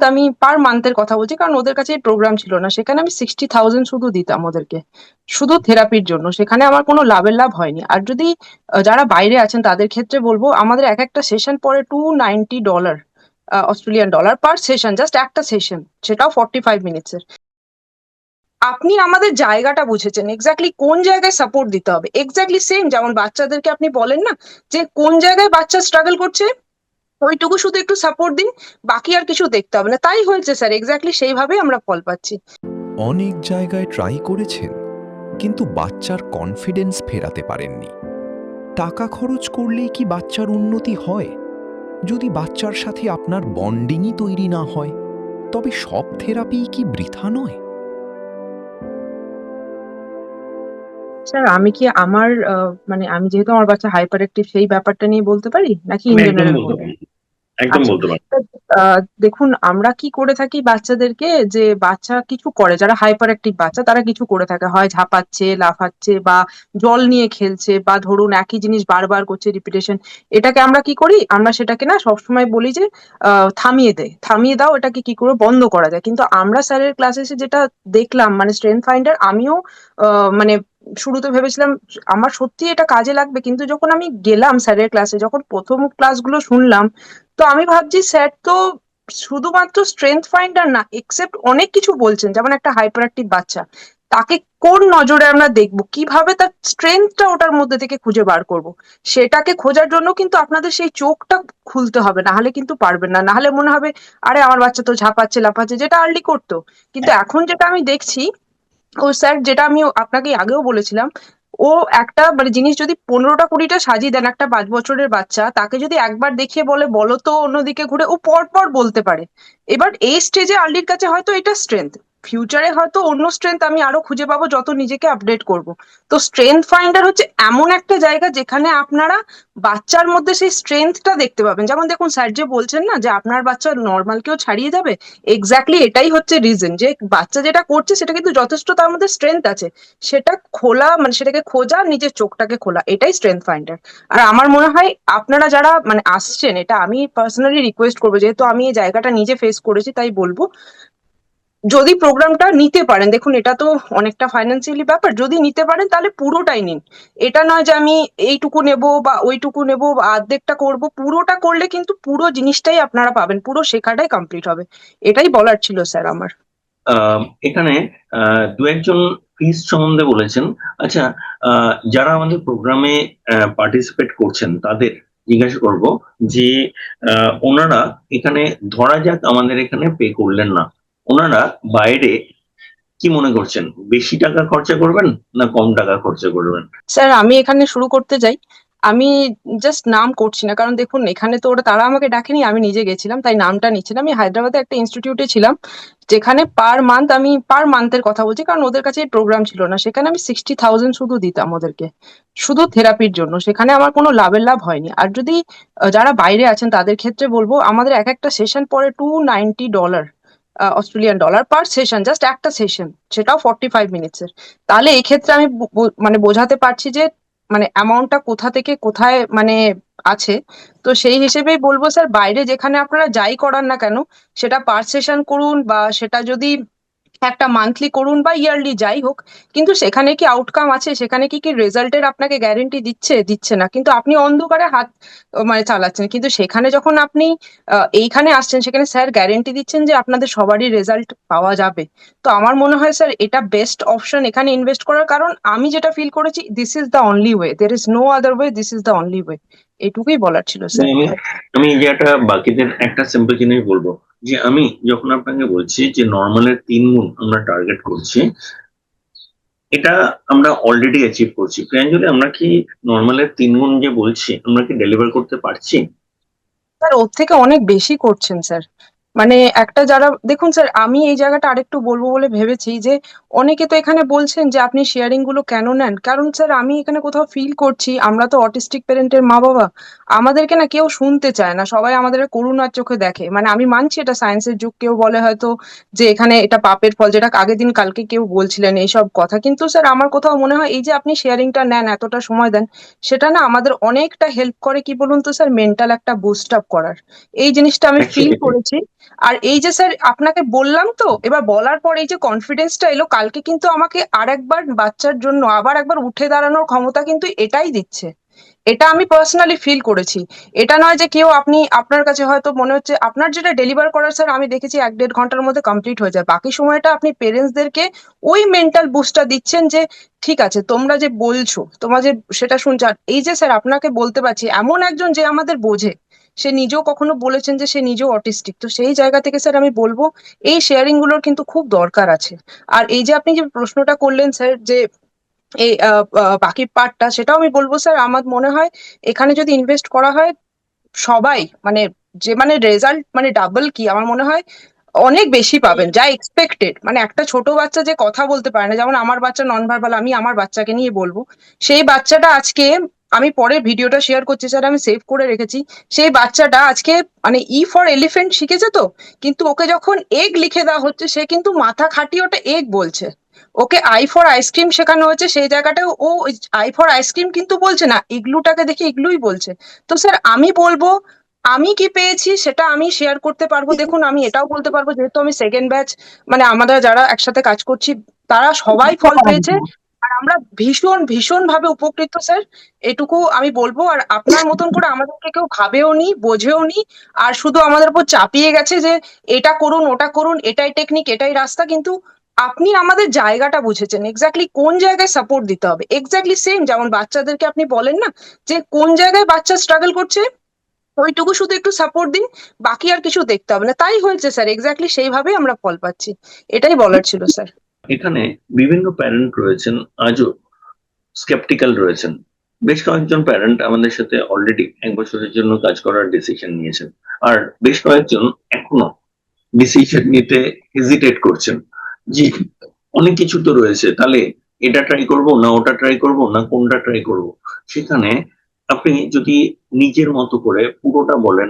আমি পার মান্থের কথা বলছি, কারণ ওদের কাছে প্রোগ্রাম ছিল না, সেখানে আমি 60,000 শুধু দিতাম ওদেরকে, শুধু থেরাপির জন্য। সেখানে আমার কোনো লাভ হয়নি। আর যদি যারা বাইরে আছেন তাদের ক্ষেত্রে বলবো, আমাদের এক একটা সেশন পরে $290 Australian dollar per session, just একটা সেশন, সেটাও 45 মিনিটসের। আপনি আমাদের জায়গাটা বুঝেছেন, এক্স্যাক্টলি কোন জায়গায় সাপোর্ট দিতে হবে, এক্স্যাক্টলি সেম যেমন বাচ্চাদেরকে আপনি বলেন না যে কোন জায়গায় বাচ্চা স্ট্রাগল করছে, ওইটুকু শুধু একটু সাপোর্ট দিন, বাকি আর কিছু দেখতে হবে না। তাই হয়েছে স্যার, এক্স্যাক্টলি সেইভাবেই আমরা ফল পাচ্ছি। অনেক জায়গায় ট্রাই করেছেন, কিন্তু বাচ্চার কনফিডেন্স ফেরাতে পারেননি। টাকা খরচ করলেই কি বাচ্চার উন্নতি হয়? যদি বাচ্চার সাথে আপনার বন্ডিংই তৈরি না হয়, তবে সব থেরাপি কি বৃথা নয়? স্যার আমি কি আমার মানে আমি যেহেতু আমার বাচ্চা হাইপার অ্যাক্টিভ, সেই ব্যাপারটা নিয়ে বলতে পারি নাকি ইন আমি একদম জেনারেল বলতে বলবো? পারি, একদম আচ্ছা, বলতে পারি। দেখুন আমরা কি করে থাকি বাচ্চাদেরকে, যে বাচ্চা কিছু করে, যারা হাইপার অ্যাক্টিভ বাচ্চা তারা কিছু করে থাকে, হয় ঝাঁপাচ্ছে, লাফাচ্ছে, বা জল নিয়ে খেলছে, বা ধরুন একই জিনিস বারবার করছে, রিপিটেশন। এটাকে আমরা কি করি, আমরা সেটাকে না সবসময় বলি যে থামিয়ে দাও, এটাকে কি করে বন্ধ করা যায়। কিন্তু আমরা স্যারের ক্লাসে এসে যেটা দেখলাম, মানে স্ট্রেংথ ফাইন্ডার, আমিও মানে শুরুতে ভেবেছিলাম আমার সত্যি এটা কাজে লাগবে, কিন্তু যখন আমি গেলাম স্যারের ক্লাসে, যখন প্রথম ক্লাসগুলো শুনলাম, তো আমি ভাবছি স্যার তো শুধুমাত্র স্ট্রেংথ ফাইন্ডার না, এক্সেপ্ট অনেক কিছু বলছেন। যেমন একটা হাইপার অ্যাক্টিভ বাচ্চা, তাকে কোন নজরে আমরা দেখবো, কিভাবে তার স্ট্রেংথটা ওটার মধ্যে থেকে খুঁজে বার করব, সেটাকে খোঁজার জন্য কিন্তু আপনাদের সেই চোখটা খুলতে হবে, না হলে কিন্তু পারবেন না। না হলে মনে হবে আরে আমার বাচ্চা তো ঝাঁপাচ্ছে লাফাচ্ছে, যেটা আর্লি করতো। কিন্তু এখন যেটা আমি দেখছি, ও স্যার যেটা আমি আপনাকে আগেও বলেছিলাম, ও একটা মানে জিনিস যদি 15টা 20টা সাজিয়ে দেন, একটা 5 বছরের বাচ্চা তাকে যদি একবার দেখিয়ে বলো তো অন্যদিকে ঘুরে, ও পর পর বলতে পারে। এবার এই স্টেজে আর্লির কাছে হয়তো এটা স্ট্রেংথ, ফিউচারে হয়তো অন্য স্ট্রেংথ আমি আরো খুঁজে পাবো যত নিজেকে আপডেট করব। তো স্ট্রেংথ ফাইন্ডার হচ্ছে এমন একটা জায়গা যেখানে আপনারা বাচ্চার মধ্যে সেই স্ট্রেংথটা দেখতে পাবেন। যেমন দেখুন স্যার যে বলছেন না যে আপনার বাচ্চা নর্মালকেও ছাড়িয়ে যাবে, এক্স্যাক্টলি এটাই হচ্ছে রিজন, যে বাচ্চা যেটা করছে সেটা কিন্তু যথেষ্ট তার মধ্যে স্ট্রেংথ আছে, সেটা খোলা, মানে সেটাকে খোঁজা, নিজের চোখটাকে খোলা, এটাই স্ট্রেংথ ফাইন্ডার। আর আমার মনে হয় আপনারা যারা মানে আসছেন, এটা আমি পার্সোনালি রিকোয়েস্ট করবো, যেহেতু আমি এই জায়গাটা নিজে ফেস করেছি তাই বলবো, যদি প্রোগ্রামটা নিতে পারেন, দেখুন এটা তো অনেকটা ফাইন্যান্সিয়ালি ব্যাপার, যদি নিতে পারেন তাহলে পুরোটাই নিন। এটা নয় যে আমি এইটুকু নেব বা ওইটুকু নেব বা অর্ধেকটা করব, পুরোটা করলে কিন্তু পুরো জিনিসটাই আপনারা পাবেন, পুরো শেখাটাই কমপ্লিট হবে। এটাই বলার ছিল স্যার আমার। এখানে দু একজন ফিস সম্বন্ধে বলেছেন। আচ্ছা, যারা আমাদের প্রোগ্রামে পার্টিসিপেট করছেন তাদের জিজ্ঞাসা করব যে ওনারা এখানে, ধরা যাক আমাদের এখানে পে করলেন না, ওনারা বাইরে কি মনে করছেন, বেশি টাকা খরচা করবেন না কম টাকা খরচা করবেন? স্যার আমি এখানে শুরু করতে যাই, আমি জাস্ট নাম করছি না, কারণ দেখুন এখানে তো তারা আমাকে ডাকেনি, আমি নিজে গেছিলাম, তাই নামটা নিচ্ছি না। আমি হায়দ্রাবাদে একটা ইনস্টিটিউটে ছিলাম, যেখানে আমি পার মান্থের কথা বলছি, কারণ ওদের কাছে প্রোগ্রাম ছিল না, সেখানে আমি 60,000 শুধু দিতাম ওদেরকে, শুধু থেরাপির জন্য। সেখানে আমার কোনো লাভ হয়নি। আর যদি যারা বাইরে আছেন তাদের ক্ষেত্রে বলবো, আমাদের এক একটা সেশন পরে $290 Australian dollar per session, just একটা সেশন, সেটাও 45 মিনিটসের। তাহলে এই ক্ষেত্রে আমি মানে বোঝাতে পারছি যে মানে অ্যামাউন্টটা কোথা থেকে কোথায় মানে আছে। তো সেই হিসেবেই বলবো স্যার, বাইরে যেখানে আপনারা যাই করান না কেন, সেটা পার সেশন করুন বা সেটা যদি একটা মান্থলি করুন বা ইয়ারলি যাই হোক, কিন্তু সেখানে কি আউটকাম আছে, সেখানে কি কি রেজাল্টের আপনাকে গ্যারেন্টি দিচ্ছে না, কিন্তু আপনি অন্ধকারে হাত মানে চালাচ্ছেন। কিন্তু সেখানে যখন আপনি এইখানে আসছেন, সেখানে স্যার গ্যারেন্টি দিচ্ছেন যে আপনাদের সবারই রেজাল্ট পাওয়া যাবে। তো আমার মনে হয় স্যার এটা বেস্ট অপশন এখানে ইনভেস্ট করার, কারণ আমি যেটা ফিল করেছি, this is the only way, there is no other way, this is the only way. এটুকুই বলার ছিল স্যার। আমি আমি যে একটা বাকিদের একটা সিম্পল জিনিস বলবো, যে আমি যখন আপনাকে বলছি যে নর্মালের 3 গুণ আমরা টার্গেট করছি, এটা আমরা অলরেডি অ্যাচিভ করছি। প্রিয়াঞ্জলি, আমরা কি নর্মালের 3 গুণ যে বলছি, আমরা কি ডেলিভার করতে পারছি? স্যার ওর থেকে অনেক বেশি করছেন স্যার। মানে একটা যারা দেখুন স্যার, আমি এই জায়গাটা আরেকটু বলবো বলে ভেবেছি যে অনেকে তো এখানে বলছেন যে আপনি শেয়ারিং গুলো কেন নেন, কারণ স্যার আমি এখানে কোথাও ফিল করছি, আমরা তো অটিস্টিক প্যারেন্টের মা বাবা, আমাদেরকে না কেউ শুনতে চায় না, সবাই আমাদের করুণার চোখে দেখে। মানে আমি মানছি এটা সায়েন্সের যুগ, কেউ বলে হয়তো যে এখানে এটা পাপের ফল, যেটা আগের দিন কালকে কেউ বলছিলেন এইসব কথা, কিন্তু স্যার আমার কোথাও মনে হয় এই যে আপনি শেয়ারিংটা নেন, এতটা সময় দেন, সেটা না আমাদের অনেকটা হেল্প করে, কি বলুন তো স্যার, মেন্টাল একটা বুস্ট আপ করার। এই জিনিসটা আমি ফিল অ্যাকচুয়ালি করেছি। আর এই যে স্যার আপনাকে বললাম, তো এবার বলার পর এই যে কনফিডেন্সটা এলো, কালকে কিন্তু আমাকে আরেকবার বাচ্চার জন্য আবার একবার উঠে দাঁড়ানোর ক্ষমতা কিন্তু এটাই দিচ্ছে। এটা আমি পার্সোনালি ফিল করেছি। এটা নয় যে কেউ, আপনি আপনার কাছে হয়তো মনে হচ্ছে আপনার যেটা ডেলিভার করার স্যার আমি দেখেছি 1-1.5 ঘন্টার মধ্যে কমপ্লিট হয়ে যায়, বাকি সময়টা আপনি পেরেন্টসদেরকে ওই মেন্টাল বুস্টটা দিচ্ছেন যে ঠিক আছে তোমরা যে বলছো, তোমরা যে সেটা শুনছো। আর এই যে স্যার আপনাকে বলতে পারছি এমন একজন যে আমাদের বোঝে, সে নিজেও কখনো বলেছেন যে সে নিজেও অটিস্টিক, তো সেই জায়গা থেকে স্যার আমি বলবো এই শেয়ারিং গুলোর কিন্তু খুব দরকার আছে। আর এই যে আপনি যে প্রশ্নটা করলেন স্যার যে এই বাকি পার্টটা, সেটাও আমি বলবো স্যার আমার মনে হয় এখানে যদি ইনভেস্ট করা হয় সবাই, মানে যে মানে রেজাল্ট মানে ডাবল কি আমার মনে হয় অনেক বেশি পাবেন যা এক্সপেক্টেড। মানে একটা ছোট বাচ্চা যে কথা বলতে পারে না, যেমন আমার বাচ্চা নন ভার্বাল, আমি আমার বাচ্চাকে নিয়ে বলবো, সেই বাচ্চাটা আজকে, আমি পরে ভিডিওটা শেয়ার করছি স্যার, আমি সেভ করে রেখেছি, সেই বাচ্চাটা আজকে মানে ই ফর এলিফেন্ট শিখেছে তো, কিন্তু ওকে যখন এগ লিখে দেওয়া হচ্ছে সে কিন্তু মাথা খাটিয়ে ওটা এগ বলছে। ওকে আই ফর আইসক্রিম শেখানো হচ্ছে, সেই জায়গাটায় ও আই ফর আইসক্রিম কিন্তু বলছে না, ইগলুটাকে দেখে ইগলুই বলছে। তো স্যার আমি বলবো আমি কি পেয়েছি সেটা আমি শেয়ার করতে পারবো। দেখুন আমি এটাও বলতে পারবো, যেহেতু আমি সেকেন্ড ব্যাচ, মানে আমরা যারা একসাথে কাজ করছি তারা সবাই ফল পেয়েছে, আর আমরা ভীষণ ভীষণ ভাবে উপকৃত স্যার, এটুকু আমি বলবো। আর আপনার মতন করে আমাদেরকে কেউ ভাবেও নি, বোঝেও নি, আর শুধু আমাদের উপর চাপিয়ে গেছে যে এটা করুন ওটা করুন, এটাই টেকনিক এটাই রাস্তা। কিন্তু আপনি আমাদের জায়গাটা বুঝেছেন, এক্স্যাক্টলি কোন জায়গায় সাপোর্ট দিতে হবে, এক্স্যাক্টলি সেম যেমন বাচ্চাদেরকে আপনি বলেন না যে কোন জায়গায় বাচ্চা স্ট্রাগল করছে, ওইটুকু শুধু একটু সাপোর্ট দিন, বাকি আর কিছু দেখতে হবে না। তাই হয়েছে স্যার, এক্স্যাক্টলি সেইভাবেই আমরা ফল পাচ্ছি। এটাই বলার ছিল স্যার। এখানে বিভিন্ন প্যারেন্ট রয়েছেন, আজও স্কেপটিক্যাল রয়েছেন। বেশ কয়েকজন প্যারেন্ট আমাদের সাথে অলরেডি 1 বছরের জন্য কাজ করার ডিসিশন নিয়েছেন, আর বেশ কয়েকজন এখনো ডিসিশন নিতে হেজিটেট করছেন। জি, অনেক কিছু তো রয়েছে, তাহলে এটা ট্রাই করব না ওটা ট্রাই করব না কোনটা ট্রাই করব। সেখানে আপনি যদি নিজের মতো করে পুরোটা বলেন,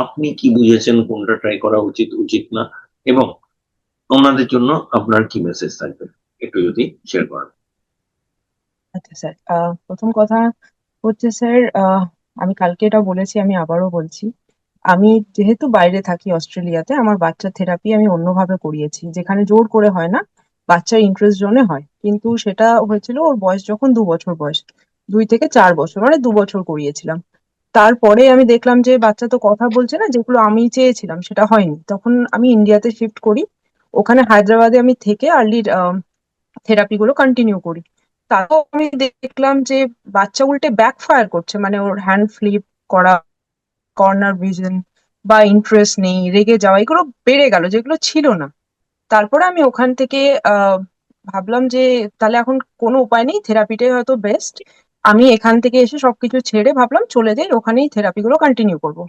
আপনি কি বুঝেছেন কোনটা ট্রাই করা উচিত উচিত না, এবং ওনাদের জন্য আপনার কি মেসেজ থাকবে, একটু যদি শেয়ার করেন। আচ্ছা স্যার, প্রথম কথা হচ্ছে স্যার, আমি কালকে এটা বলেছি, আমি আবারও বলছি, আমি যেহেতু বাইরে থাকি অস্ট্রেলিয়াতে, আমার বাচ্চার থেরাপি আমি অন্যভাবে করিয়েছি, যেখানে জোর করে হয় না, বাচ্চার ইন্টারেস্ট জোনে হয়। কিন্তু সেটা হয়েছিল ওর বয়স যখন 2 বছর বয়স, 2 থেকে 4 বছর, মানে 2 বছর করিয়েছিলাম। তারপরে আমি দেখলাম যে বাচ্চা তো কথা বলছে না, যেগুলো আমি চেয়েছিলাম সেটা হয়নি, তখন আমি ইন্ডিয়াতে শিফট করি। ওখানে হায়দ্রাবাদে আমি থেকে আর্লি থেরাপি গুলো কন্টিনিউ করি। তারপর আমি দেখলাম যে বাচ্চা উল্টে ব্যাকফায়ার করছে, মানে ওর হ্যান্ড ফ্লিপ করা, কর্নার ভিশন বা ইন্টারেস্ট নেই, রেগে যাওয়া, এগুলো বেড়ে গেল যেগুলো ছিল না। তারপরে আমি ওখান থেকে আহ ভাবলাম যে তাহলে এখন কোনো উপায় নেই, থেরাপিটাই হয়তো বেস্ট। আমি এখান থেকে এসে সবকিছু ছেড়ে ভাবলাম চলে যাই, ওখানেই থেরাপি গুলো কন্টিনিউ করবো।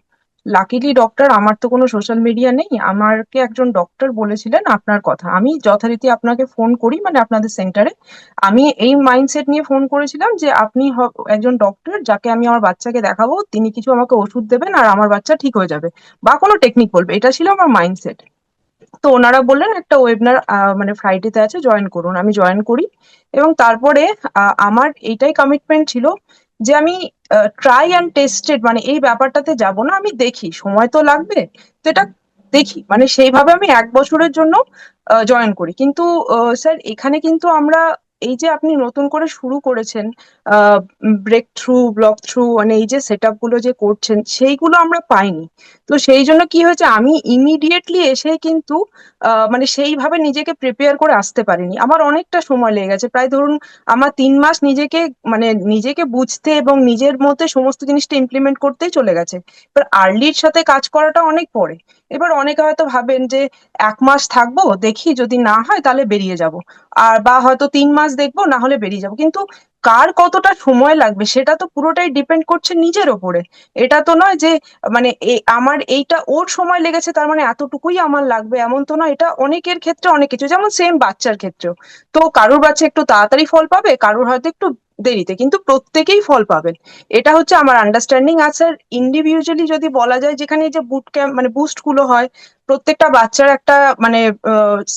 লাকিলি ডক্টর, আমার তো কোনো সোশ্যাল মিডিয়া নেই, আমাকে একজন ডক্টর বলেছিলেন আপনার কথা, আমি যথারীতি আপনাকে ফোন করি, মানে আপনাদের সেন্টারে আমি এই মাইন্ডসেট নিয়ে ফোন করেছিলাম যে আপনি একজন ডক্টর যাকে আমি আমার বাচ্চাকে দেখাবো, তিনি কিছু আমাকে ওষুধ দেবেন আর আমার বাচ্চা ঠিক হয়ে যাবে, বা কোনো টেকনিক বলবে, এটা ছিল আমার মাইন্ডসেট। তো ওনারা বললেন একটা ওয়েবিনার মানে ফ্রাইডেতে আছে, জয়েন করুন। আমি জয়েন করি, এবং তারপরে আমার এইটাই কমিটমেন্ট ছিল যে আমি ট্রাই অ্যান্ড টেস্টেড, মানে এই ব্যাপারটাতে যাব না, আমি দেখি সময় তো লাগবে, তো এটা দেখি, মানে সেইভাবে আমি 1 বছরের জন্য জয়েন করি। কিন্তু স্যার এখানে কিন্তু আমরা, এই যে আপনি নতুন করে শুরু করেছেন ব্রেক থ্রু ব্লক থ্রু, মানে এই যে সেট আপ গুলো যে করছেন সেইগুলো আমরা পাইনি। তো সেই জন্য কি হয়েছে, আমি ইমিডিয়েটলি এসে কিন্তু মানে সেইভাবে নিজেকে প্রিপেয়ার করে আসতে পারিনি, আমার অনেকটা সময় লেগে গেছে, প্রায় ধরুন আমার 3 মাস নিজেকে, মানে নিজেকে বুঝতে এবং নিজের মধ্যে সমস্ত জিনিসটা ইমপ্লিমেন্ট করতেই চলে গেছে। এবার আর্লির সাথে কাজ করাটা অনেক পরে। এবার অনেকে হয়তো ভাবেন যে 1 মাস থাকবো, দেখি যদি না হয় তাহলে বেরিয়ে যাব, আর বা হয়তো 3 মাস দেখবো, না হলে বেরিয়ে যাব। কিন্তু কার কতটা সময় লাগবে সেটা তো পুরোটাই ডিপেন্ড করছে নিজের ওপরে। এটা তো নয় যে মানে আমার এইটা ওর সময় লেগেছে তার মানে এতটুকুই আমার লাগবে, এমন তো নয়। এটা অনেকের ক্ষেত্রে অনেক কিছু, যেমন সেম বাচ্চার ক্ষেত্রেও, তো কারোর বাচ্চা একটু তাড়াতাড়ি ফল পাবে, কারোর হয়তো একটু দেরিতে, কিন্তু প্রত্যেকেই ফল পাবেন। এটা হচ্ছে আমার আন্ডারস্ট্যান্ডিং। আর স্যার ইন্ডিভিজুয়ালি যদি বলা যায়, যেখানে এই যে বুট ক্যাম্প মানে বুস্ট গুলো হয়, প্রত্যেকটা বাচ্চার একটা মানে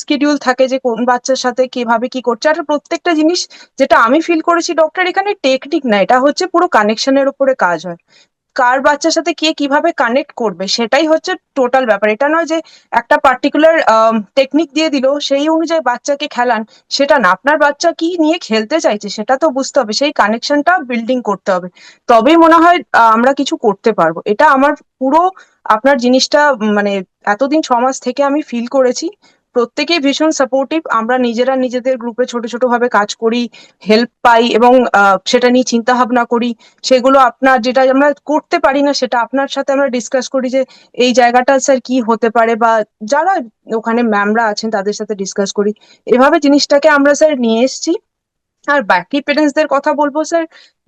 স্কেডিউল থাকে যে কোন বাচ্চার সাথে কিভাবে কি করছে, আর প্রত্যেকটা জিনিস যেটা আমি ফিল করেছি ডক্টর, এখানে টেকনিক না, এটা হচ্ছে পুরো কানেকশনের উপরে কাজ হয়। কার বাচ্চার সাথে কে কিভাবে কানেক্ট করবে সেটাই হচ্ছে টোটাল ব্যাপার। এটা নয় যে একটা পার্টিকুলার টেকনিক দিয়ে দিল সেই অনুযায়ী বাচ্চাকে খেলান, সেটা না। আপনার বাচ্চা কি নিয়ে খেলতে চাইছে সেটা তো বুঝতে হবে, সেই কানেকশনটা বিল্ডিং করতে হবে, তবেই মনে হয় আমরা কিছু করতে পারবো। এটা আমার পুরো আপনার জিনিসটা মানে এতদিন সমাজ থেকে আমি ফিল করেছি, প্রত্যেকেই ভীষণ সাপোর্টিভ। আমরা নিজেরা নিজেদের গ্রুপে ছোট ছোট ভাবে কাজ করি, হেল্প পাই এবং সেটা নিয়ে চিন্তা ভাবনা করি। সেগুলো আপনার যেটা আমরা করতে পারি না সেটা আপনার সাথে আমরা ডিসকাস করি যে এই জায়গাটা স্যার কি হতে পারে, বা যারা ওখানে ম্যামরা আছেন তাদের সাথে ডিসকাস করি। এভাবে জিনিসটাকে আমরা স্যার নিয়ে এসেছি। আর বাকি পেরেন্টসদের কথা বলবো স্যার,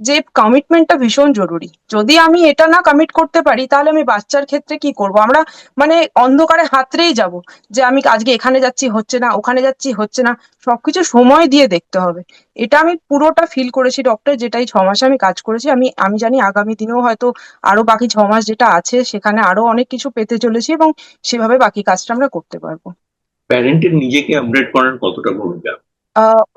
যে কমিটমেন্টটা ভীষণ জরুরি। যদি আমি এটা না কমিট করতে পারি তাহলে আমি বাচ্চার ক্ষেত্রে কি করব? আমরা মানে অন্ধকারে হাতড়েই যাব যে আমি আজকে এখানে যাচ্ছি হচ্ছে না, ওখানে যাচ্ছি হচ্ছে না। সবকিছু সময় দিয়ে দেখতে হবে। এটা আমি পুরোটা ফিল করেছি ডক্টর, যেটাই 6 মাসে আমি কাজ করেছি। আমি আমি জানি আগামী দিনেও হয়তো আরো বাকি 6 মাস যেটা আছে সেখানে আরো অনেক কিছু পেতে চলেছি এবং সেভাবে বাকি কাজটা আমরা করতে পারবো। প্যারেন্টের নিজেকে আপডেট করার কতটা ভূমিকা?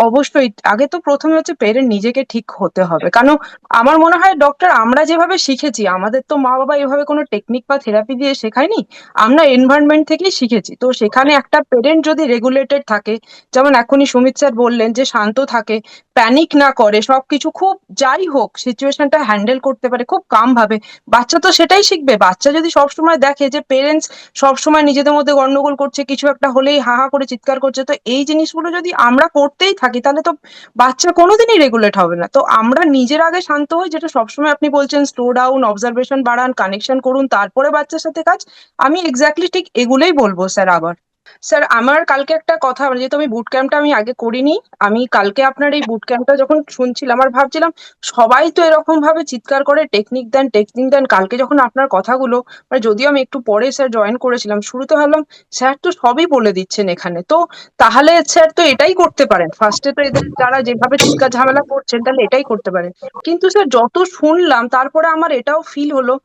অবশ্যই আগে তো প্রথমে হচ্ছে পেরেন্ট নিজেকে ঠিক হতে হবে, কারণ আমার মনে হয় ডক্টর আমরা যেভাবে শিখেছি, আমাদের তো মা বাবা এভাবে কোনো টেকনিক বা থেরাপি দিয়ে শেখায়নি, আমরা এনভায়রনমেন্ট থেকেই শিখেছি। তো সেখানে একটা পেরেন্ট যদি রেগুলেটেড থাকে, যেমন এখনই সুমিত স্যার বললেন যে শান্ত থাকে, প্যানিক না করে, সবকিছু খুব যাই হোক সিচুয়েশনটা হ্যান্ডেল করতে পারে খুব কাম ভাবে, বাচ্চা তো সেটাই শিখবে। বাচ্চা যদি সবসময় দেখে যে পেরেন্টস সবসময় নিজেদের মধ্যে গন্ডগোল করছে, কিছু একটা হলেই হা হা করে চিৎকার করছে, তো এই জিনিসগুলো যদি আমরা করতেই থাকি তাহলে তো বাচ্চা কোনোদিনই রেগুলেট হবে না। তো আমরা নিজের আগে শান্ত হই, যেটা সবসময় আপনি বলছেন স্লো ডাউন, অবজারভেশন বাড়ান, কানেকশন করুন, তারপরে বাচ্চার সাথে কাজ। আমি এক্স্যাক্টলি ঠিক এগুলোই বলবো স্যার। আবার স্যার আমার কালকে একটা কথা, যেহেতু আমি বুট ক্যাম্পটা আমি আগে করিনি, আমি কালকে আপনার এই বুট ক্যাম্পটা যখন শুনছিলাম আর ভাবছিলাম সবাই তো এরকম ভাবে চিৎকার করে টেকনিক দেন টেকনিক দেন, কালকে যখন আপনার কথাগুলো মানে যদিও আমি একটু পরে স্যার জয়েন করেছিলাম, শুরুতে ভাবলাম স্যার তো সবই বলে দিচ্ছেন এখানে, তো তাহলে স্যার তো এটাই করতে পারেন, ফার্স্টে তো এদের যারা যেভাবে চিৎকার ঝামেলা করছেন তাহলে এটাই করতে পারেন। কিন্তু স্যার যত শুনলাম তারপরে আমার এটাও ফিল হলো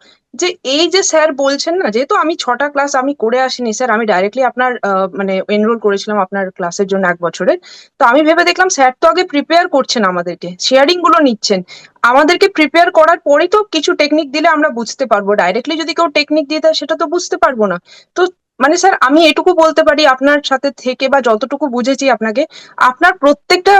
যে এই যে স্যার বলছেন না, যেহেতু আমি 6টা ক্লাস আমি করে আসিনি স্যার, আমি ডাইরেক্টলি আপনার মানে এনরোল করেছিলাম আপনার ক্লাসের জন্য 1 বছরের। তো আমি ভেবে দেখলাম স্যার তো আগে প্রিপেয়ার করছেন, আমাদেরকে শেয়ারিং গুলো নিচ্ছেন, আমাদেরকে প্রিপেয়ার করার পরেই তো কিছু টেকনিক দিলে আমরা বুঝতে পারবো। ডাইরেক্টলি যদি কেউ টেকনিক দিয়ে দেয় সেটা তো বুঝতে পারবো না। তো মানে স্যার আমি এটুকু বলতে পারি আপনার সাথে থেকে বা যতটুকু বুঝেছি আপনাকে, আপনার প্রত্যেকটা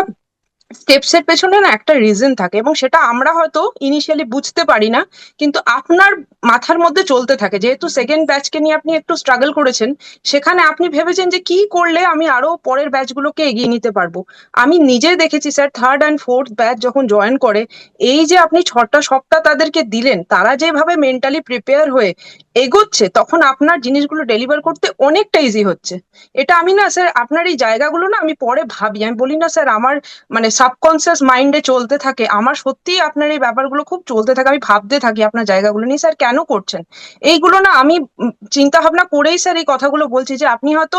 স্টেপস এর পেছনে না একটা রিজন থাকে এবং সেটা আমরা হয়তো ইনিশিয়ালি বুঝতে পারি না, কিন্তু আপনার মাথার মধ্যে চলতে থাকে। যেহেতু সেকেন্ড ব্যাচকে নিয়ে আপনি একটু স্ট্রাগল করেছেন, সেখানে আপনি ভেবেছেন যে কি করলে আমি আরো পরের ব্যাচগুলোকে এগিয়ে নিতে পারবো। আমি নিজে দেখেছি sir, 3rd and 4th batch যখন জয়েন করে, এই যে আপনি 6টা সপ্তাহ তাদেরকে দিলেন, তারা যেভাবে মেন্টালি প্রিপেয়ার হয়ে এগোচ্ছে, তখন আপনার জিনিসগুলো ডেলিভার করতে অনেকটা ইজি হচ্ছে। এটা আমি না স্যার আপনার এই জায়গাগুলো না আমি পরে ভাবি, আমি বলি না স্যার আমার মানে সাবকনসিয়াস মাইন্ডে চলতে থাকে, আমার সত্যিই আপনার এই ব্যাপারগুলো খুব চলতে থাকে, আমি ভাবতে থাকি আপনার জায়গাগুলো নিয়ে স্যার কেন করছেন এইগুলো না। আমি চিন্তা ভাবনা করেই স্যার এই কথাগুলো বলছি যে আপনি হয়তো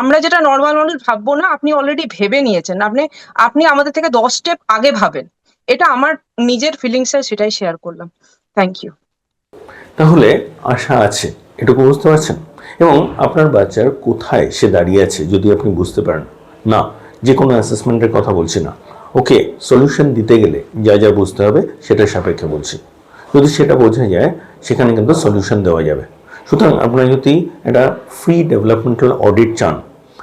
আমরা যেটা নর্মাল মানুষ ভাববো না, আপনি অলরেডি ভেবে নিয়েছেন, আপনি আপনি আমাদের থেকে 10 স্টেপ আগে ভাবেন। এটা আমার নিজের ফিলিংস স্যার, সেটাই শেয়ার করলাম। Thank you. তাহলে আশা আছে, এটুকু বুঝতে পারছেন? এবং আপনার বাচ্চার কোথায় সে দাঁড়িয়ে আছে যদি আপনি বুঝতে পারেন, না যে কোনো অ্যাসেসমেন্টের কথা বলছি না, ওকে সলিউশন দিতে গেলে যা যা বুঝতে হবে সেটার সাপেক্ষে বলছি। যদি সেটা বোঝা যায় সেখানে কিন্তু সলিউশন দেওয়া যাবে। সুতরাং আপনারা যদি একটা ফ্রি ডেভেলপমেন্টাল অডিট চান,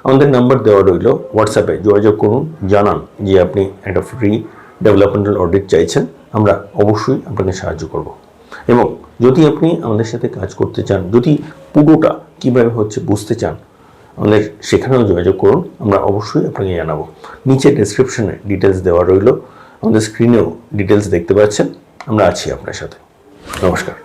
আমাদের নাম্বার দেওয়া রইল, হোয়াটসঅ্যাপে যোগাযোগ করুন, জানান যে আপনি একটা ফ্রি ডেভেলপমেন্টাল অডিট চাইছেন, আমরা অবশ্যই আপনাকে সাহায্য করব। এবং যদি আপনি আমাদের সাথে কাজ করতে চান, যদি পুরোটা কীভাবে হচ্ছে বুঝতে চান, আমাদের সেখানেও যোগাযোগ করুন, আমরা অবশ্যই আপনাকে জানাবো। নিচে ডেসক্রিপশনে ডিটেলস দেওয়া রইল, আমাদের স্ক্রিনেও ডিটেলস দেখতে পাচ্ছেন। আমরা আছি আপনার সাথে। নমস্কার।